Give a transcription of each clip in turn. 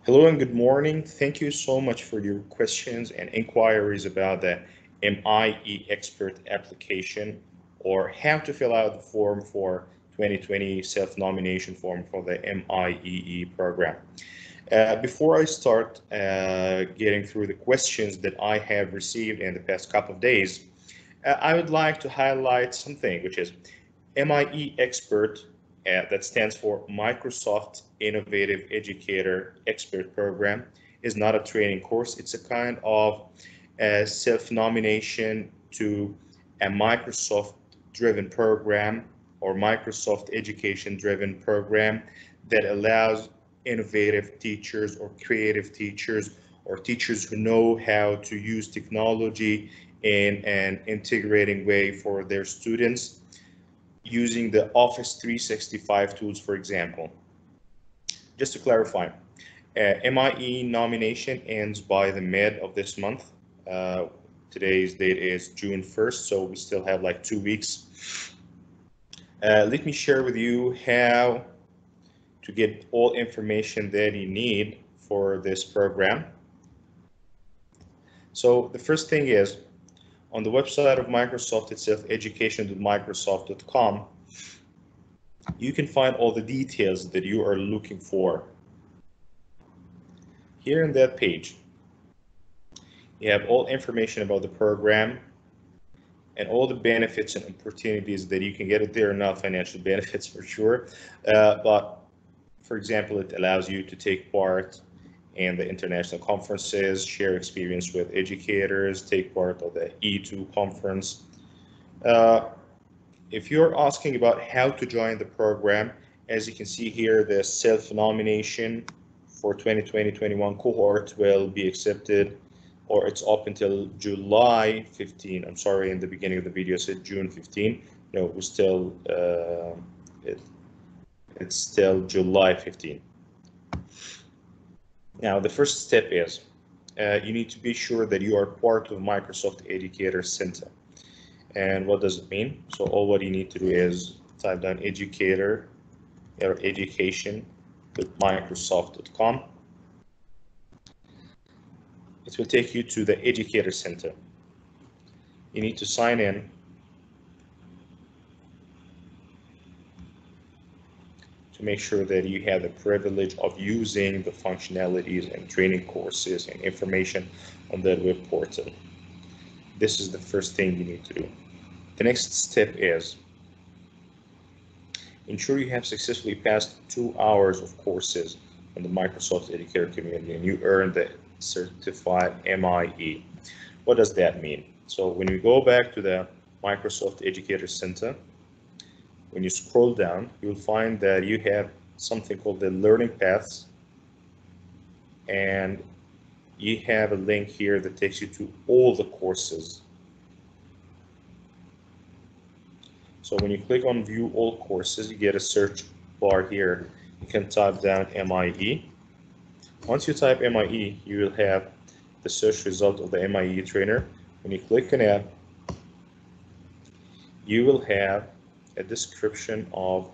Hello and good morning. Thank you so much for your questions and inquiries about the MIE-Expert application or how to fill out the form for 2020 self-nomination form for the MIEE program. Before I start getting through the questions that I have received in the past couple of days, I would like to highlight something, which is MIE-Expert, that stands for Microsoft Innovative Educator Expert Program, is not a training course. It's a kind of self-nomination to a Microsoft-driven program or Microsoft education-driven program that allows innovative teachers or creative teachers or teachers who know how to use technology in an integrating way for their students using the Office 365 tools, for example. Just to clarify, MIE nomination ends by the mid of this month. Today's date is June 1st, so we still have like 2 weeks. Let me share with you how to get all information that you need for this program. So the first thing is, on the website of Microsoft itself, education.microsoft.com, you can find all the details that you are looking for. Here in that page, you have all information about the program and all the benefits and opportunities that you can get it. There are not financial benefits for sure, but for example, it allows you to take part in the international conferences, share experience with educators, take part of the E2 conference. If you're asking about how to join the program, as you can see here, the self-nomination for 2020-21 cohort will be accepted, or it's up until July 15. I'm sorry, in the beginning of the video I said June 15. No, we're still, it's still July 15. Now, the first step is you need to be sure that you are part of Microsoft Educator Center. And what does it mean? So all what you need to do is type down Educator or education.microsoft.com. It will take you to the Educator Center. You need to sign in. To make sure that you have the privilege of using the functionalities and training courses and information on that web portal. This is the first thing you need to do. The next step is ensure you have successfully passed 2 hours of courses on the Microsoft Educator community and you earn the certified MIE. What does that mean? So when you go back to the Microsoft Educator Center, when you scroll down, you'll find that you have something called the learning paths, and you have a link here that takes you to all the courses. So when you click on view all courses, you get a search bar here. You can type down MIE. Once you type MIE, you will have the search result of the MIE trainer. When you click on it, you will have a description of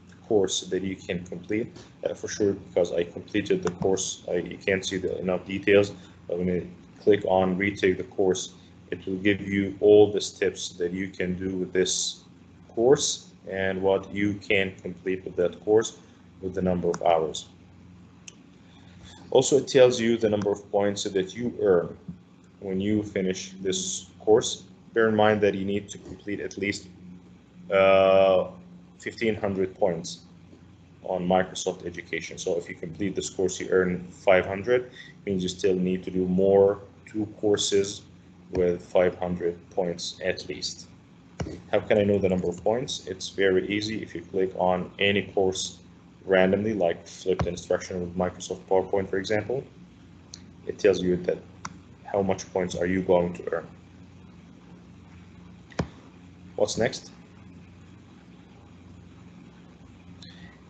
the course that you can complete. For sure, because I completed the course, you can't see enough details, but when you click on retake the course, it will give you all the steps that you can do with this course and what you can complete with that course with the number of hours. Also, it tells you the number of points that you earn when you finish this course. Bear in mind that you need to complete at least 1,500 points on Microsoft Education. So if you complete this course, you earn 500, means you still need to do more 2 courses with 500 points at least. How can I know the number of points? It's very easy. If you click on any course randomly, like flipped instruction with Microsoft PowerPoint, for example, it tells you that how much points are you going to earn. What's next?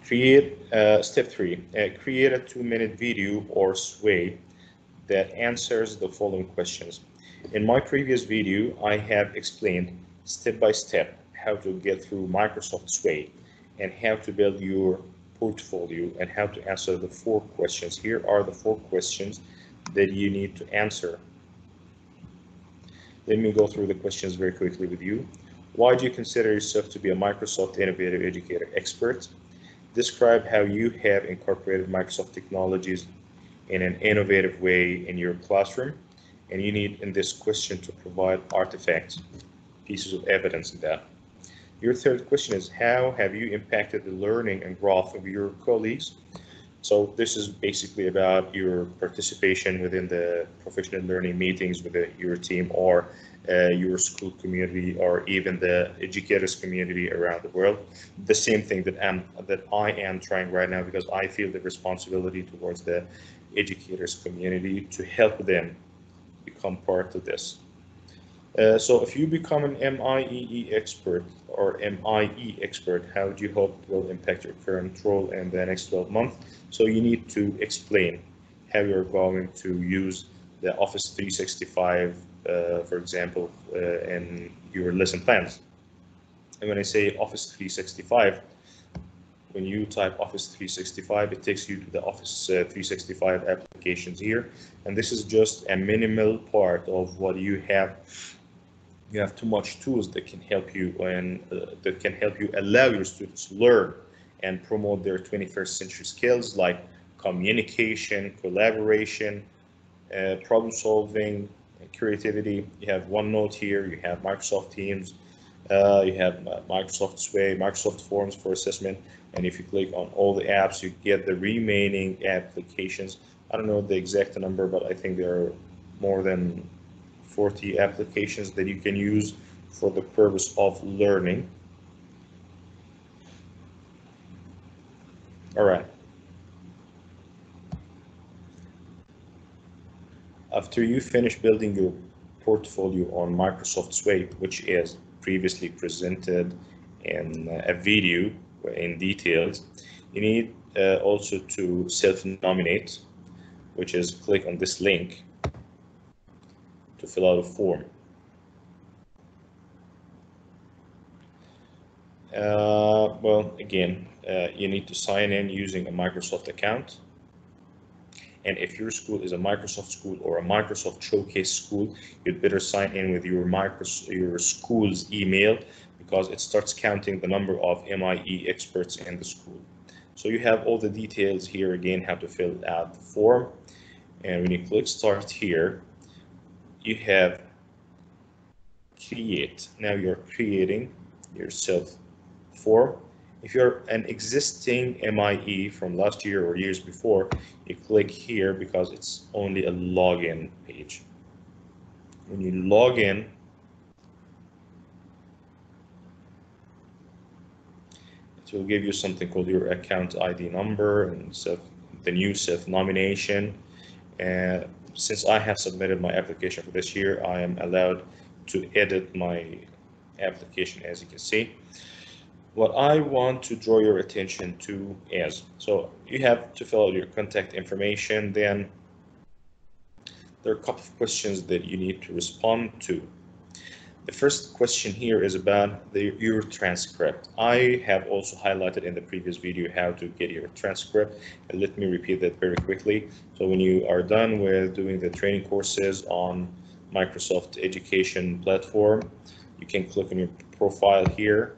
Create step 3. Create a 2-minute video or sway that answers the following questions. In my previous video, I have explained step by step how to get through Microsoft Sway and how to build your portfolio and how to answer the 4 questions. Here are the 4 questions that you need to answer. Let me go through the questions very quickly with you. Why do you consider yourself to be a Microsoft Innovative Educator Expert? Describe how you have incorporated Microsoft technologies in an innovative way in your classroom. And you need in this question to provide artifacts, pieces of evidence in that. Your third question is, how have you impacted the learning and growth of your colleagues? So this is basically about your participation within the professional learning meetings with your team or your school community or even the educators community around the world. The same thing that I am trying right now, because I feel the responsibility towards the educators community to help them become part of this. So if you become an MIEE expert or MIE expert, how do you hope it will impact your current role in the next 12 months? So you need to explain how you're going to use the Office 365, for example, in your lesson plans. And when I say Office 365, when you type Office 365, it takes you to the Office 365 applications here. And this is just a minimal part of what you have. You have too much tools that can help you and that can help you allow your students to learn and promote their 21st century skills like communication, collaboration, problem solving, creativity. You have OneNote here, you have Microsoft Teams, you have Microsoft Sway, Microsoft Forms for assessment, and if you click on all the apps, you get the remaining applications. I don't know the exact number, but I think there are more than 40 applications that you can use for the purpose of learning. All right. After you finish building your portfolio on Microsoft Sway, which is previously presented in a video in details, you need also to self-nominate, which is click on this link to fill out a form. Well, again, you need to sign in using a Microsoft account. And if your school is a Microsoft school or a Microsoft Showcase school, you'd better sign in with your school's email, because it starts counting the number of MIE experts in the school. So you have all the details here again, how to fill out the form. And when you click start here, you have create. Now you're creating yourself form. If you're an existing MIE from last year or years before, you click here because it's only a login page. When you log in, it will give you something called your account ID number and the new self-nomination. And since I have submitted my application for this year, I am allowed to edit my application, as you can see. What I want to draw your attention to is, so you have to fill out your contact information, then there are a couple of questions that you need to respond to. The first question here is about your transcript. I have also highlighted in the previous video how to get your transcript, and let me repeat that very quickly. So when you are done with doing the training courses on Microsoft Education platform, you can click on your profile here,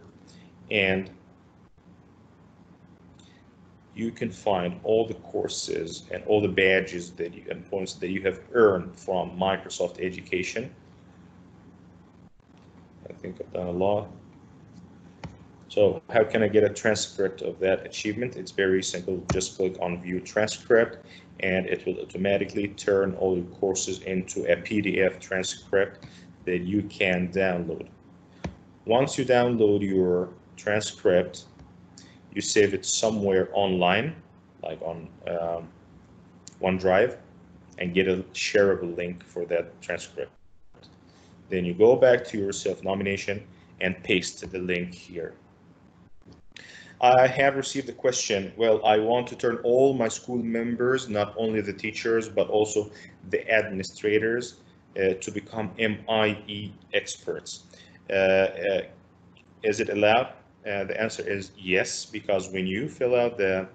and you can find all the courses and all the badges that you and points that you have earned from Microsoft Education. I think I've done a lot. So how can I get a transcript of that achievement? It's very simple. Just click on view transcript and it will automatically turn all your courses into a PDF transcript that you can download. Once you download your transcript, you save it somewhere online, like on OneDrive, and get a shareable link for that transcript. Then you go back to your self-nomination and paste the link here. I have received a question. Well, I want to turn all my school members, not only the teachers, but also the administrators, to become MIE experts. Is it allowed? The answer is yes, because when you fill out the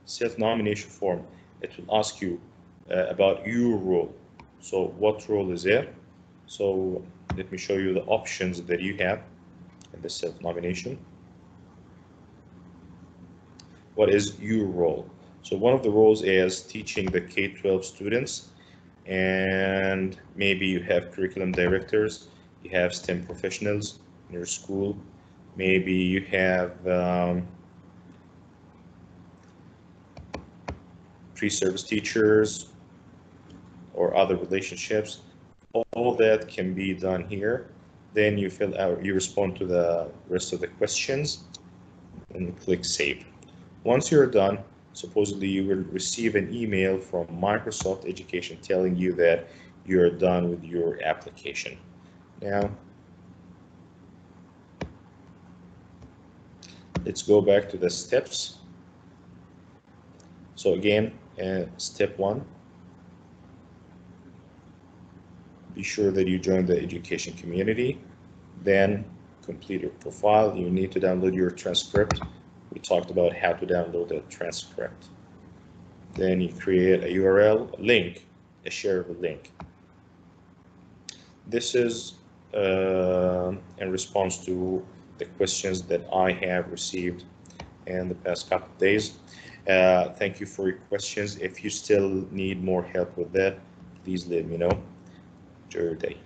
self-nomination form, it will ask you about your role. So what role is there? So let me show you the options that you have in the self-nomination. What is your role? So one of the roles is teaching the K-12 students, and maybe you have curriculum directors, you have STEM professionals in your school, maybe you have pre-service teachers or other relationships. All that can be done here. Then you fill out, you respond to the rest of the questions and you click save. Once you're done, supposedly you will receive an email from Microsoft Education telling you that you're done with your application. Now, let's go back to the steps. So again, step 1, be sure that you join the education community. Then complete your profile. You need to download your transcript. We talked about how to download a transcript. Then you create a URL, a link, a shareable link. This is in response to the questions that I have received in the past couple of days. Thank you for your questions. If you still need more help with that, please let me know. Enjoy your day.